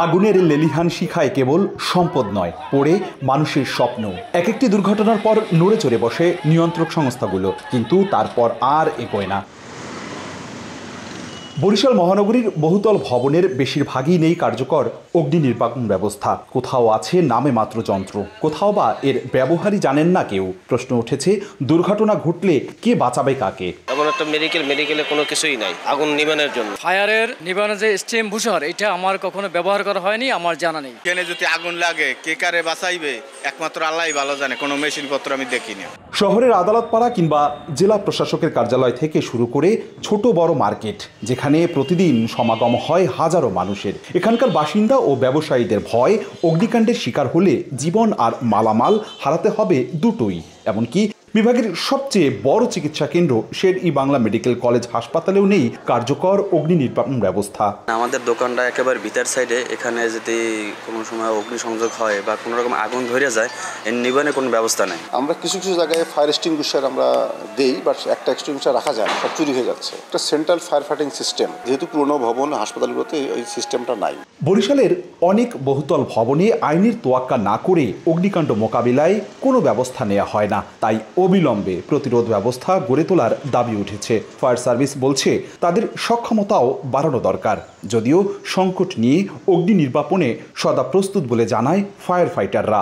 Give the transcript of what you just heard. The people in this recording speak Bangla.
আগুনের লেলিহান শিখায় কেবল সম্পদ নয়, পড়ে মানুষের স্বপ্ন। এক একটি দুর্ঘটনার পর নড়ে চড়ে বসে নিয়ন্ত্রক সংস্থাগুলো, কিন্তু তারপর আর এগোয় না। বরিশাল মহানগরীর বহুতল ভবনের বেশিরভাগই নেই কার্যকর অগ্নি নির্বাপন ব্যবস্থা। কোথাও আছে নামে মাত্র যন্ত্র, কোথাও বা এর ব্যবহারই জানেন না কেউ। প্রশ্ন উঠেছে, দুর্ঘটনা ঘটলে কে বাঁচাবে কাকে? এমন একটা মেডিকেলে কোনো কিছুই নাই আগুন নিবানোর জন্য। ফায়ারের নিবানোর যে স্টিম বুশার, এটা আমার কখনো ব্যবহার করা হয়নি, আমার জানা নেই। এখানে যদি আগুন লাগে কে কারে বাঁচাইবে একমাত্র আল্লাহই ভালো জানে, কোনো মেশিনপত্র আমি দেখিনি। শহরের আদালতপাড়া কিংবা জেলা প্রশাসকের কার্যালয় থেকে শুরু করে ছোট বড় মার্কেট, যেখানে প্রতিদিন সমাগম হয় হাজারো মানুষের, এখানকার বাসিন্দা ও ব্যবসায়ীদের ভয় অগ্নিকাণ্ডের শিকার হলে জীবন আর মালামাল হারাতে হবে দুটোই। এমনকি বিভাগের সবচেয়ে বড় চিকিৎসা কেন্দ্র শের-ই-বাংলা মেডিকেল কলেজ হাসপাতালেও নেই কার্যকর অগ্নি নির্বাপন ব্যবস্থা। আমাদের দোকানটা একেবারে ভিতর সাইডে, এখানে যদি কোনো সময় অগ্নিসংযোগ হয় বা কোনো রকম আগুন ধরে যায়, এর নিবারণের কোনো ব্যবস্থা নেই। আমরা কিছু কিছু জায়গায় ফায়ার এক্সটিংগুইশার আমরা দেই, বাট একটা এক্সটিংগুইশার রাখা যায় না, সব চুরি হয়ে যাচ্ছে। একটা সেন্ট্রাল ফায়ার ফাইটিং সিস্টেম, যেহেতু পুরনো ভবন হাসপাতালগুলোতে ওই সিস্টেমটা নাই। বরিশালের অনেক বহুতল ভবনে আইনের তোয়াক্কা না করে অগ্নিকাণ্ড মোকাবিলায় কোনো ব্যবস্থা নেওয়া হয় না, তাই অবিলম্বে প্রতিরোধ ব্যবস্থা গড়ে তোলার দাবি উঠেছে। ফায়ার সার্ভিস বলছে তাদের সক্ষমতাও বাড়ানো দরকার, যদিও সংকট নিয়ে অগ্নি নির্বাপনে সদা প্রস্তুত বলে জানায় ফায়ার ফাইটাররা।